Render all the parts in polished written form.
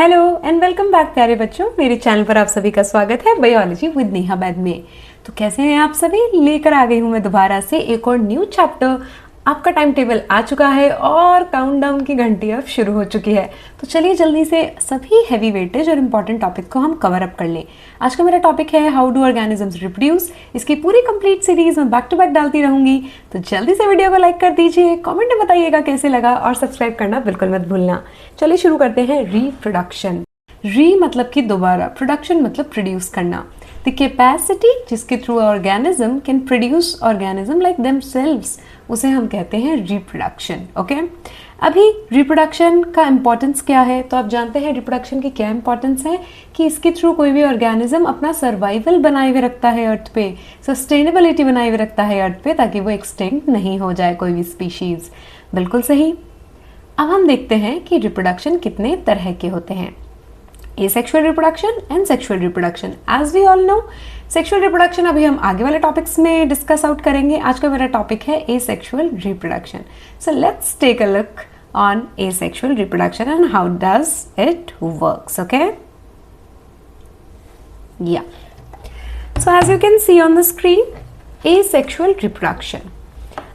Hello and welcome back प्यारे बच्चों, मेरे चैनल पर आप सभी का स्वागत है बायोलॉजी विद नेहा बैद में। तो कैसे हैं आप सभी? लेकर आ गई हूं मैं दोबारा से एक और न्यू चैप्टर। आपका टाइम टेबल आ चुका है और काउंटडाउन की घंटी अब शुरू हो चुकी है। तो चलिए जल्दी से सभी हैवी वेटेज और इम्पॉर्टेंट टॉपिक को हम कवर अप कर लें। आज का मेरा टॉपिक है हाउ डू ऑर्गेनिजम्स रिप्रोड्यूस। इसकी पूरी कंप्लीट सीरीज मैं बैक टू बैक डालती रहूंगी। तो जल्दी से वीडियो को लाइक कर दीजिए, कमेंट में बताइएगा कैसे लगा और सब्सक्राइब करना बिल्कुल मत भूलना। चलिए शुरू करते हैं। रिप्रोडक्शन। री मतलब कि दोबारा, प्रोडक्शन मतलब प्रोड्यूस करना। द कैपेसिटी जिसके through organism can produce organism like themselves, उसे हम कहते हैं रिप्रोडक्शन। ओके, अभी रिप्रोडक्शन का इंपॉर्टेंस क्या है? तो आप जानते हैं रिप्रोडक्शन की क्या इंपॉर्टेंस है कि इसके थ्रू कोई भी ऑर्गेनिज्म अपना सर्वाइवल बनाए हुए रखता है अर्थ पे, सस्टेनेबिलिटी बनाए हुए रखता है अर्थ पे, ताकि वो एक्सटिंक्ट नहीं हो जाए कोई भी स्पीशीज। बिल्कुल सही। अब हम देखते हैं कि रिप्रोडक्शन कितने तरह के होते हैं। Asexual reproduction and sexual reproduction. As we all know, sexual reproduction अभी हम आगे वाले टॉपिक्स में डिस्कस आउट करेंगे। आज का मेरा टॉपिक है asexual reproduction. So let's take a look on asexual reproduction and how does it works. Okay? Yeah. So as you can see on the screen, asexual reproduction.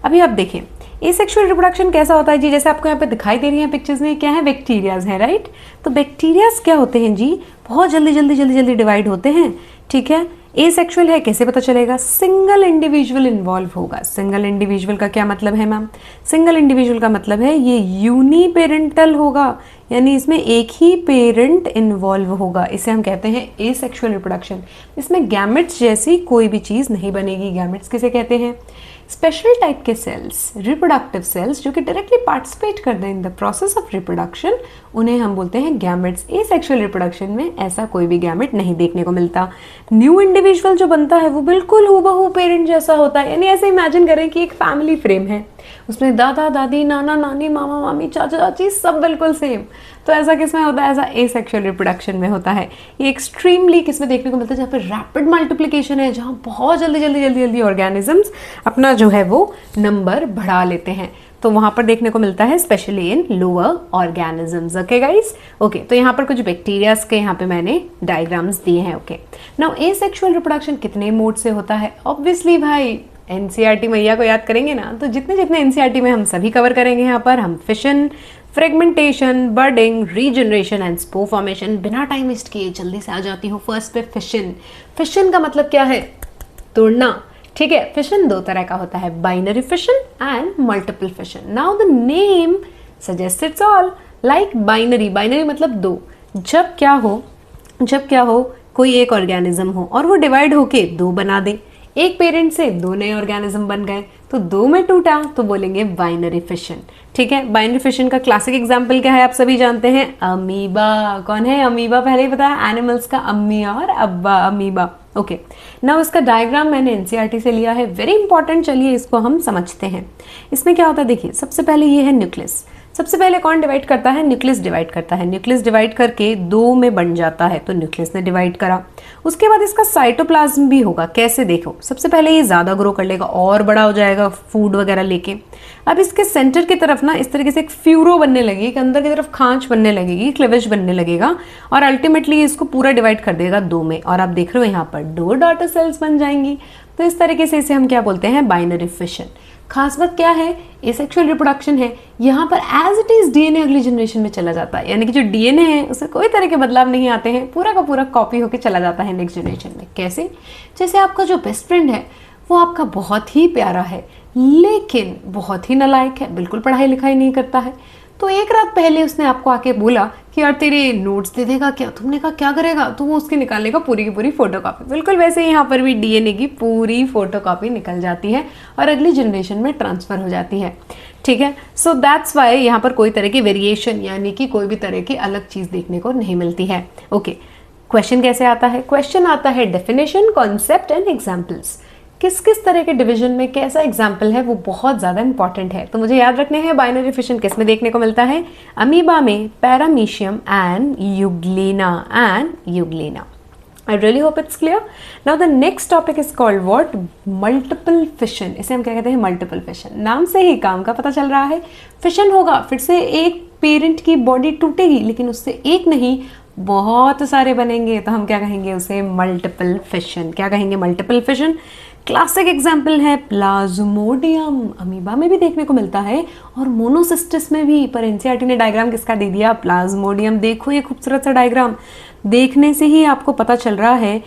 अभी आप देखें asexual reproduction कैसा होता है जी। जैसे आपको यहाँ पे दिखाई दे रही है पिक्चर्स में, क्या है? बैक्टीरियाज है, राइट। तो बैक्टीरियाज क्या होते हैं जी? बहुत जल्दी डिवाइड होते हैं, ठीक है। एसेक्सुअल है, कैसे पता चलेगा? सिंगल इंडिविजुअल इन्वॉल्व होगा। सिंगल इंडिविजुअल का क्या मतलब है मैम? सिंगल इंडिविजुअल का मतलब है ये यूनिपेरेंटल होगा, यानी इसमें एक ही पेरेंट इन्वॉल्व होगा। इसे हम कहते हैं एसेक्सुअल रिप्रोडक्शन। इसमें गैमेट्स जैसी कोई भी चीज़ नहीं बनेगी। गैमेट्स किसे कहते हैं? स्पेशल टाइप के सेल्स, रिप्रोडक्टिव सेल्स, जो कि डायरेक्टली पार्टिसिपेट करते हैं in the process of reproduction, उन्हें हम बोलते हैं गैमेट्स। एसेक्सुअल रिप्रोडक्शन में ऐसा कोई भी गैमेट नहीं देखने को मिलता। न्यू इंडिविजुअल जो बनता है वो बिल्कुल हूबहू पेरेंट जैसा होता है। यानी ऐसे इमेजिन करें कि एक फैमिली फ्रेम है, उसमें दादा दादी, नाना नानी, मामा मामी, चाचा चाची सब बिल्कुल सेम। तो ऐसा किसमें होता है? ऐसा एसेक्सुअल रिप्रोडक्शन में होता है। ये एक्सट्रीमली किसमें देखने को मिलता है? जहाँ पर रैपिड मल्टीप्लिकेशन है, जहाँ बहुत जल्दी ऑर्गेनिजम्स अपना जो है वो नंबर बढ़ा लेते हैं, तो वहां पर देखने को मिलता है specially in lower organisms. Okay guys, okay. तो यहाँ पर कुछ बैक्टीरियाज के यहाँ पे मैंने डायग्राम्स दिए हैं। ओके, नाउ एसेक्सुअल रिप्रोडक्शन कितने मोड से होता है? ऑब्वियसली भाई एनसीईआरटी मैया को याद करेंगे ना, तो जितने जितने एनसीईआरटी में हम सभी कवर करेंगे। यहाँ पर हम fission, fragmentation, budding, regeneration and spore formation. बिना टाइम वेस्ट किए जल्दी से आ जाती हूँ फर्स्ट पे, फिशन। फिशन का मतलब क्या है? तोड़ना, ठीक है। फिशन दो तरह का होता है, binary fission and multiple fission. Now the name suggest it's all like binary. Binary मतलब दो। जब क्या हो कोई एक ऑर्गेनिज्म हो और वो डिवाइड होके दो बना दे, एक पेरेंट से दो नए ऑर्गेनिज्म बन गए, तो दो में टूटा तो बोलेंगे बाइनरी फिशन, ठीक है। बाइनरी फिशन का क्लासिक एग्जांपल क्या है? आप सभी जानते हैं, अमीबा। कौन है अमीबा? पहले ही बताया, एनिमल्स का अम्मी और अब्बा, अमीबा। ओके, नाउ इसका डायग्राम मैंने एनसीईआरटी से लिया है, वेरी इंपॉर्टेंट। चलिए इसको हम समझते हैं। इसमें क्या होता है देखिए, सबसे पहले ये है न्यूक्लियस। सबसे पहले कौन डिवाइड करता है? न्यूक्लियस डिवाइड करता है। न्यूक्लियस डिवाइड करके दो में बन जाता है, तो न्यूक्लियस ने डिवाइड करा। उसके बाद इसका साइटोप्लाज्म भी होगा। कैसे? देखो, सबसे पहले ये ज़्यादा ग्रो कर लेगा और बड़ा हो जाएगा फूड वगैरह लेके। अब इसके सेंटर की तरफ ना इस तरीके से एक फ्यूरो बनने लगेगी, एक अंदर की तरफ खांच बनने लगेगी, क्लीवेज बनने लगेगा, और अल्टीमेटली इसको पूरा डिवाइड कर देगा दो में। और आप देख रहे हो यहाँ पर दो डॉटर सेल्स बन जाएंगी। तो इस तरीके से इसे हम क्या बोलते हैं? Binary fission. खास बात क्या है? एसेक्सुअल रिप्रोडक्शन है, यहाँ पर एज इट इज डीएनए अगली जनरेशन में चला जाता है। यानी कि जो डीएनए है उसमें कोई तरह के बदलाव नहीं आते हैं, पूरा का पूरा कॉपी होकर चला जाता है नेक्स्ट जनरेशन में। कैसे? जैसे आपका जो बेस्ट फ्रेंड है वो आपका बहुत ही प्यारा है, लेकिन बहुत ही नालायक है, बिल्कुल पढ़ाई लिखाई नहीं करता है। तो एक रात पहले उसने आपको आके बोला कि यार तेरे नोट्स दे देगा क्या? तुमने कहा क्या करेगा? तो वो उसकी निकाल लेगा पूरी की पूरी फोटोकॉपी। बिल्कुल वैसे ही यहाँ पर भी डीएनए की पूरी फोटोकॉपी निकल जाती है और अगली जनरेशन में ट्रांसफर हो जाती है, ठीक है। सो दैट्स वाई यहाँ पर कोई तरह की वेरिएशन, यानी कि कोई भी तरह की अलग चीज़ देखने को नहीं मिलती है। ओके, क्वेश्चन कैसे आता है? क्वेश्चन आता है डेफिनेशन, कॉन्सेप्ट एंड एग्जाम्पल्स। किस किस तरह के डिवीजन में कैसा एग्जाम्पल है वो बहुत ज़्यादा इंपॉर्टेंट है, तो मुझे याद रखने हैं। बाइनरी फिशन किस में देखने को मिलता है? अमीबा में, paramecium and Euglena. I really hope it's clear. Now the next topic is called what? Multiple fission. इसे हम क्या कहते हैं? Multiple fission. नाम से ही काम का पता चल रहा है। फिशन होगा, फिर से एक पेरेंट की बॉडी टूटेगी लेकिन उससे एक नहीं बहुत सारे बनेंगे, तो हम क्या कहेंगे उसे, मल्टीपल फिशन। क्या कहेंगे, मल्टीपल फिशन। क्लासिक एग्जाम्पल है प्लाज्मोडियम, अमीबा में भी देखने को मिलता है और मोनोसिस्टिस में भी, पर एनसीईआरटी ने डायग्राम किसका दे दिया, प्लाज्मोडियम। देखो ये खूबसूरत सा डायग्राम, देखने से ही आपको पता चल रहा है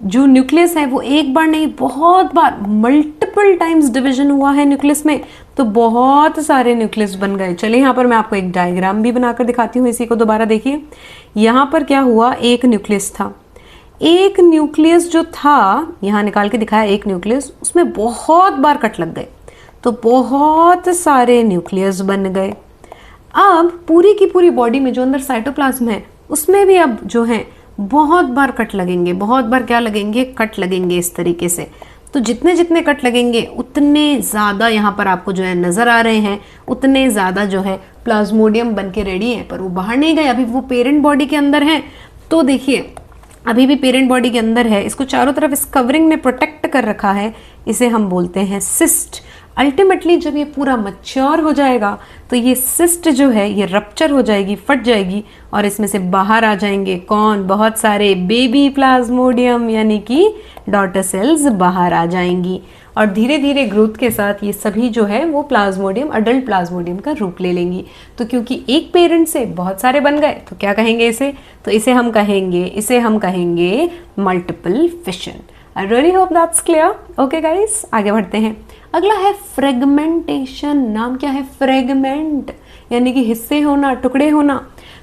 जो न्यूक्लियस है वो एक बार नहीं बहुत बार, मल्टीपल टाइम्स डिवीजन हुआ है न्यूक्लियस में, तो बहुत सारे न्यूक्लियस बन गए। चलिए यहाँ पर मैं आपको एक डायग्राम भी बनाकर दिखाती हूँ, इसी को दोबारा देखिए। यहाँ पर क्या हुआ, एक न्यूक्लियस था, एक न्यूक्लियस जो था यहाँ निकाल के दिखाया, एक न्यूक्लियस, उसमें बहुत बार कट लग गए तो बहुत सारे न्यूक्लियस बन गए। अब पूरी की पूरी बॉडी में जो अंदर साइटोप्लाज्म है उसमें भी अब जो है बहुत बार कट लगेंगे, बहुत बार क्या लगेंगे, कट लगेंगे इस तरीके से। तो जितने जितने कट लगेंगे उतने ज़्यादा यहाँ पर आपको जो है नज़र आ रहे हैं, उतने ज़्यादा जो है प्लाज्मोडियम बन के रेडी है, पर वो बाहर नहीं गए, अभी वो पेरेंट बॉडी के अंदर है। तो देखिए अभी भी पेरेंट बॉडी के अंदर है, इसको चारों तरफ इस कवरिंग ने प्रोटेक्ट कर रखा है, इसे हम बोलते हैं सिस्ट। अल्टीमेटली जब ये पूरा मैच्योर हो जाएगा तो ये सिस्ट जो है ये रप्चर हो जाएगी, फट जाएगी और इसमें से बाहर आ जाएंगे कौन, बहुत सारे बेबी प्लाज्मोडियम, यानी कि डॉटर सेल्स बाहर आ जाएंगी और धीरे धीरे ग्रोथ के साथ ये सभी जो है वो प्लाज्मोडियम, अडल्ट प्लाज्मोडियम का रूप ले लेंगी। तो क्योंकि एक पेरेंट से बहुत सारे बन गए तो क्या कहेंगे इसे, तो इसे हम कहेंगे multiple fission. I really hope that's clear. Okay guys, आगे बढ़ते हैं। अगला है फ्रेगमेंटेशन। नाम क्या है, फ्रेगमेंट, यानी कि हिस्से होना, टुकड़े होना।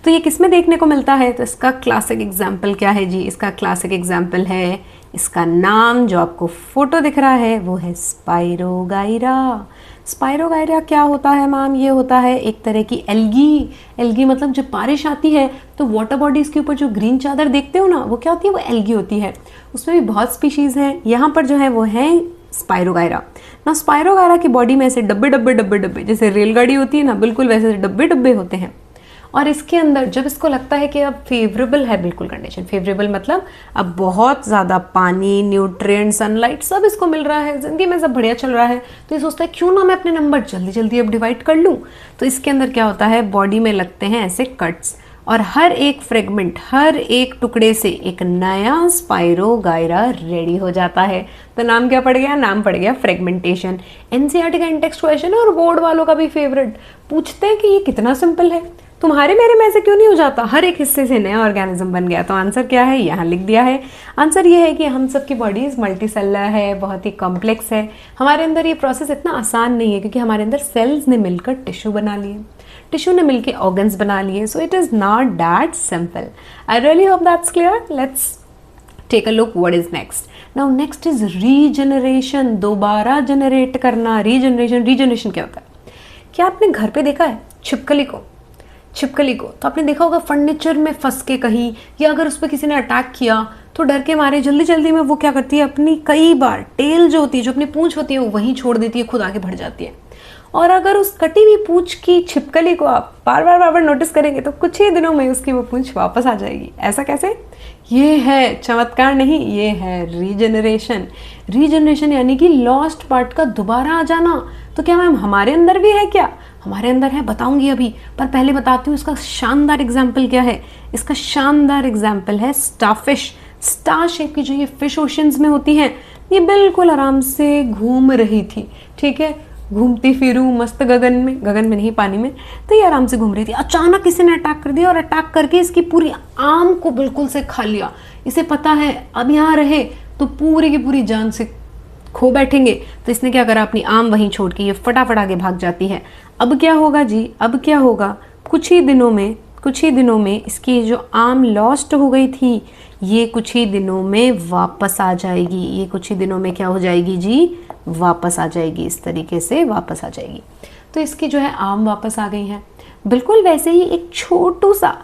तो ये किसमें देखने को मिलता है, तो इसका क्लासिक एग्जाम्पल क्या है जी, इसका क्लासिक एग्जाम्पल है, इसका नाम जो आपको फोटो दिख रहा है वो है स्पाइरोगाइरा। स्पाइरोगाइरा क्या होता है मैम, ये होता है एक तरह की एल्गी। एल्गी मतलब जब बारिश आती है तो वाटर बॉडीज के ऊपर जो ग्रीन चादर देखते हो ना, वो क्या होती है, वो एल्गी होती है। उसमें भी बहुत स्पीशीज हैं, यहाँ पर जो है वो है स्पाइरोगाइरा ना। स्पाइरोगाइरा की बॉडी में ऐसे डब्बे डब्बे डब्बे डब्बे, जैसे रेलगाड़ी होती है ना, बिल्कुल वैसे डब्बे डब्बे होते हैं। और इसके अंदर जब इसको लगता है कि अब फेवरेबल है, बिल्कुल कंडीशन फेवरेबल मतलब अब बहुत ज़्यादा पानी, न्यूट्रिएंट, सनलाइट सब इसको मिल रहा है, ज़िंदगी में सब बढ़िया चल रहा है, तो ये सोचता है क्यों ना मैं अपने नंबर जल्दी जल्दी अब डिवाइड कर लूँ। तो इसके अंदर क्या होता है, बॉडी में लगते हैं ऐसे कट्स और हर एक फ्रेगमेंट, हर एक टुकड़े से एक नया स्पाइरोगाइरा रेडी हो जाता है। तो नाम क्या पड़ गया, नाम पड़ गया फ्रेगमेंटेशन। एनसीईआरटी का इंटेक्स्ट क्वेश्चन है और बोर्ड वालों का भी फेवरेट। पूछते हैं कि ये कितना सिंपल है, तुम्हारे मेरे में ऐसे क्यों नहीं हो जाता, हर एक हिस्से से नया ऑर्गेनिज्म बन गया। तो आंसर क्या है, यहाँ लिख दिया है। आंसर ये है कि हम सब की बॉडीज मल्टीसेलुलर है, बहुत ही कॉम्प्लेक्स है। हमारे अंदर ये प्रोसेस इतना आसान नहीं है क्योंकि हमारे अंदर सेल्स ने मिलकर टिश्यू बना लिए, टिश्यू ने मिलकर ऑर्गन्स बना लिए। So it is not that simple. I really hope that's clear. Let's take a look what is next. Now next is regeneration, दोबारा जनरेट करना। रीजनरेशन क्या होता है, क्या आपने घर पे देखा है छिपकली को, तो आपने देखा होगा फर्नीचर में फंस के कहीं, या अगर उस पर किसी ने अटैक किया तो डर के मारे जल्दी जल्दी में वो क्या करती है, अपनी कई बार टेल जो होती है, जो अपनी पूंछ होती है, वो वहीं छोड़ देती है, खुद आगे बढ़ जाती है। और अगर उस कटी हुई पूंछ की छिपकली को आप बार बार नोटिस करेंगे तो कुछ ही दिनों में उसकी वो पूंछ वापस आ जाएगी। ऐसा कैसे, ये है चमत्कार नहीं, ये है रीजनरेशन। रीजनरेशन यानी कि लॉस्ट पार्ट का दोबारा आ जाना। तो क्या मैम हमारे अंदर भी है क्या, हमारे अंदर है, बताऊंगी अभी, पर पहले बताती हूँ इसका शानदार एग्जाम्पल क्या है। इसका शानदार एग्जाम्पल है स्टारफिश। स्टार शेप की जो ये फिश ओशंस में होती हैं, ये बिल्कुल आराम से घूम रही थी, ठीक है, घूमती फिरू मस्त गगन में नहीं, पानी में। तो ये आराम से घूम रही थी, अचानक किसी ने अटैक कर दिया और अटैक करके इसकी पूरी आम को बिल्कुल से खा लिया। इसे पता है अब यहाँ रहे तो पूरी की पूरी जान से खो बैठेंगे, तो इसने क्या करा, अपनी आम वहीं छोड़ के ये फटाफट आगे भाग जाती है। अब क्या होगा जी, अब क्या होगा, कुछ ही दिनों में इसकी जो आम लॉस्ट हो गई थी, ये कुछ ही दिनों में वापस आ जाएगी। ये कुछ ही दिनों में क्या हो जाएगी जी, वापस आ जाएगी, इस तरीके से वापस आ जाएगी। तो इसकी जो है आम वापस आ गई हैं। बिल्कुल वैसे ही एक छोटू सा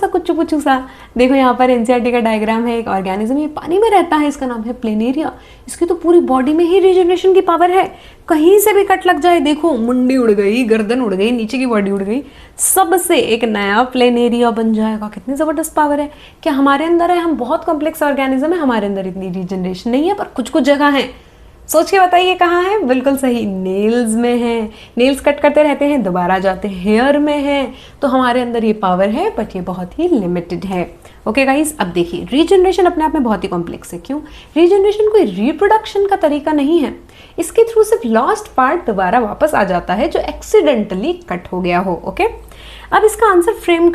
कुच्चू सा, देखो यहाँ पर एनसीईआरटी का डायग्राम है, एक ऑर्गेनिज्म, ये पानी में रहता है, इसका नाम है प्लेनेरिया। इसकी तो पूरी बॉडी में ही रीजनरेशन की पावर है, कहीं से भी कट लग जाए, देखो मुंडी उड़ गई, गर्दन उड़ गई, नीचे की बॉडी उड़ गई, सबसे एक नया प्लेनेरिया बन जाएगा। कितनी जबरदस्त पावर है। क्या हमारे अंदर है, हम बहुत कॉम्प्लेक्स ऑर्गेनिज्म है, हमारे अंदर इतनी रीजनरेशन नहीं है, पर कुछ जगह है सोच के बताइए कहाँ है? बिल्कुल सही, नेल्स में है। नेल्स कट करते रहते हैं, दोबारा जाते हैं हेयर में है। तो हमारे अंदर ये पावर है, बट ये बहुत ही लिमिटेड है। ओके गाइस, अब देखिए रीजनरेशन अपने आप में बहुत ही कॉम्प्लेक्स है। क्यों? रीजनरेशन कोई रिप्रोडक्शन का तरीका नहीं है। इसके थ्रू सिर्फ लॉस्ट पार्ट दोबारा वापस आ जाता है जो एक्सीडेंटली कट हो गया हो। ओके, अब इसका आंसर फ्रेम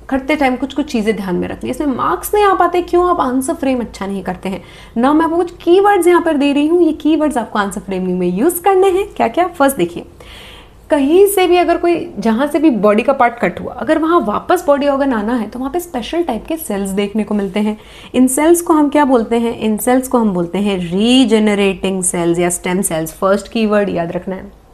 करते टाइम कुछ चीज़ें ध्यान में रखनी है। इसमें मार्क्स नहीं आ पाते, क्यों? आप आंसर फ्रेम अच्छा नहीं करते हैं ना। मैं आपको कुछ कीवर्ड्स यहाँ पर दे रही हूँ, ये कीवर्ड्स आपको आंसर फ्रेमिंग में यूज़ करने हैं। क्या क्या? फर्स्ट देखिए, कहीं से भी अगर कोई, जहाँ से भी बॉडी का पार्ट कट हुआ, अगर वहाँ वापस बॉडी ऑर्गन आना है तो वहाँ पे स्पेशल टाइप के सेल्स देखने को मिलते हैं। इन सेल्स को हम क्या बोलते हैं? इन सेल्स को हम बोलते हैं रीजनरेटिंग सेल्स या स्टेम सेल्स। फर्स्ट कीवर्ड याद रखना है।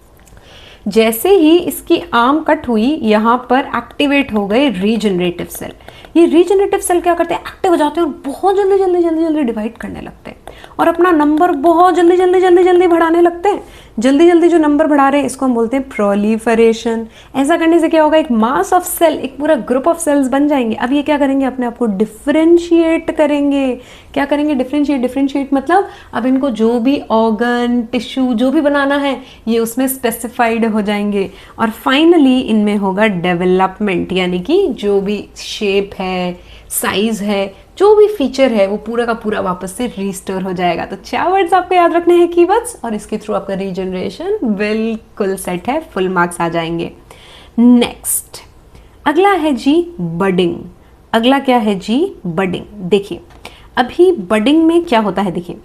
जैसे ही इसकी आर्म कट हुई, यहाँ पर एक्टिवेट हो गए रीजनरेटिव सेल। ये रीजनरेटिव सेल क्या करते हैं? एक्टिव हो जाते हैं और बहुत जल्दी जल्दी जल्दी जल्दी डिवाइड करने लगते हैं और अपना नंबर बहुत जल्दी जल्दी जल्दी जल्दी बढ़ाने लगते हैं। जल्दी जल्दी जो नंबर बढ़ा रहे हैं इसको हम बोलते हैं प्रोलिफरेशन। ऐसा करने से क्या होगा? एक मास ऑफ सेल, एक पूरा ग्रुप ऑफ सेल्स बन जाएंगे। अब ये क्या करेंगे? अपने आप को डिफ्रेंशिएट करेंगे। क्या करेंगे? डिफ्रेंशिएट मतलब अब इनको जो भी ऑर्गन, टिश्यू जो भी बनाना है ये उसमें स्पेसिफाइड हो जाएंगे और फाइनली इनमें होगा डेवलपमेंट, यानी कि जो भी शेप है, साइज है, जो भी फीचर है वो पूरा का पूरा वापस से रिस्टोर हो जाएगा। तो 4 वर्ड्स आपको याद रखने हैं कीवर्ड्स, और इसके थ्रू आपका रीजनरेशन बिल्कुल सेट है, फुल मार्क्स आ जाएंगे। नेक्स्ट, अगला है जी बडिंग। अगला क्या है जी? बडिंग। देखिए अभी बडिंग में क्या होता है, देखिए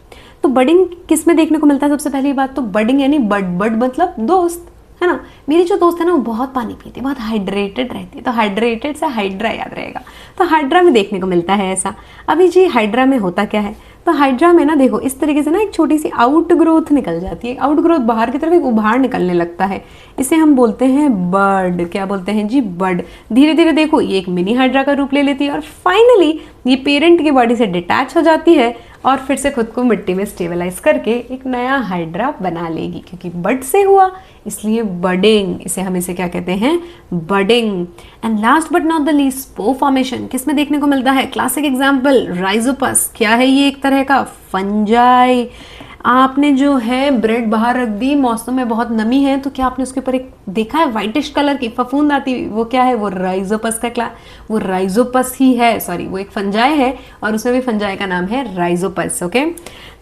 तो बडिंग किस में देखने को मिलता है? सबसे पहली बात तो बडिंग यानी बड मतलब दोस्त, है ना। मेरी जो दोस्त है ना वो बहुत पानी पीती है, बहुत हाइड्रेटेड रहती है, तो हाइड्रेटेड से हाइड्रा याद रहेगा। तो हाइड्रा में देखने को मिलता है ऐसा। अभी जी हाइड्रा में होता क्या है? तो हाइड्रा में ना देखो इस तरीके से ना एक छोटी सी आउट ग्रोथ निकल जाती है। आउट ग्रोथ बाहर की तरफ एक उभार निकलने लगता है, इसे हम बोलते हैं बर्ड। क्या बोलते हैं जी? बर्ड। धीरे धीरे देखो ये एक मिनी हाइड्रा का रूप ले लेती है और फाइनली ये पेरेंट की बॉडी से डिटैच हो जाती है और फिर से खुद को मिट्टी में स्टेबलाइज करके एक नया हाइड्रा बना लेगी। क्योंकि बड से हुआ इसलिए बडिंग, इसे क्या कहते हैं? Budding. And last but not the least, spore formation किस में देखने को मिलता है? Classic example Rhizopus. क्या है ये? एक तरह का फंजाई। आपने जो है ब्रेड बाहर रख दी, मौसम में बहुत नमी है, तो क्या आपने उसके ऊपर एक देखा है व्हाइटिश कलर की फफूंद आती हुई? वो क्या है? वो राइजोपस का वो राइजोपस ही है, सॉरी वो एक फंजाई है और उसमें भी फंजाई का नाम है राइजोपस। ओके,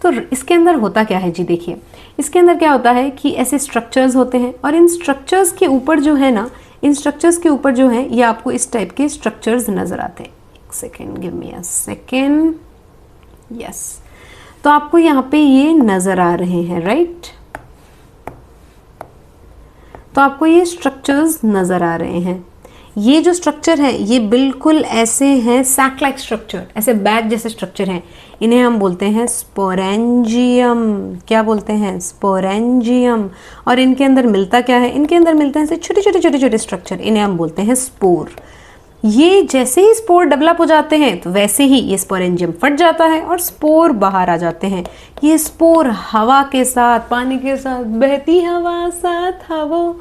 तो इसके अंदर होता क्या है जी? देखिए इसके अंदर क्या होता है कि ऐसे स्ट्रक्चर्स होते हैं और इन स्ट्रक्चर्स के ऊपर जो है ना, इन स्ट्रक्चर्स के ऊपर जो है ये आपको इस टाइप के स्ट्रक्चर्स नजर आते हैं। एक second, give me a second. Yes, तो आपको यहाँ पे ये नजर आ रहे हैं, राइट? तो आपको ये स्ट्रक्चर्स नजर आ रहे हैं। ये जो स्ट्रक्चर है ये बिल्कुल ऐसे हैं, सैक लाइक स्ट्रक्चर, ऐसे बैग जैसे स्ट्रक्चर हैं। इन्हें हम बोलते हैं स्पोरेंजियम। क्या बोलते हैं? स्पोरेंजियम। और इनके अंदर मिलता क्या है? इनके अंदर मिलते हैं छोटे छोटे छोटे छोटे स्ट्रक्चर, इन्हें हम बोलते हैं स्पोर। ये जैसे ही स्पोर डेवलप हो जाते हैं तो वैसे ही ये स्पोरेंजियम फट जाता है और स्पोर बाहर आ जाते हैं। ये स्पोर हवा के साथ, पानी के साथ, बहती हवा साथ हवा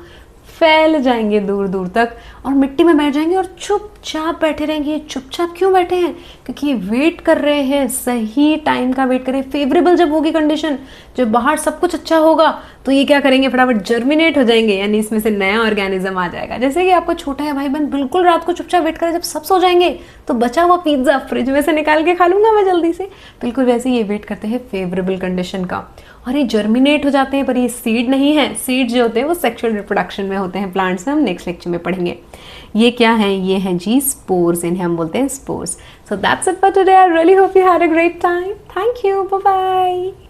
फैल जाएंगे दूर दूर तक और मिट्टी में बैठ जाएंगे और चुपचाप बैठे रहेंगे। ये चुपचाप क्यों बैठे हैं? क्योंकि ये वेट कर रहे हैं, सही टाइम का वेट कर रहे हैं। फेवरेबल जब होगी कंडीशन, जब बाहर सब कुछ अच्छा होगा, तो ये क्या करेंगे? फटाफट जर्मिनेट हो जाएंगे, यानी इसमें से नया ऑर्गेनिज्म आ जाएगा। जैसे कि आपको छोटा है भाई बहन बिल्कुल रात को चुपचाप वेट करे, जब सब सो जाएंगे तो बचा हुआ पिज्जा फ्रिज में से निकाल के खा लूंगा मैं जल्दी से। बिल्कुल वैसे ये वेट करते हैं फेवरेबल कंडीशन का और ये जर्मिनेट हो जाते हैं। पर ये सीड नहीं है, सीड जो होते हैं वो सेक्सुअल रिप्रोडक्शन में होते हैं प्लांट्स में, हम नेक्स्ट लेक्चर में पढ़ेंगे। ये क्या है? ये हैं जी स्पोर्स, इन्हें हम बोलते हैं spores. So that's it for today. I really hope you had a great time. Thank you, bye bye.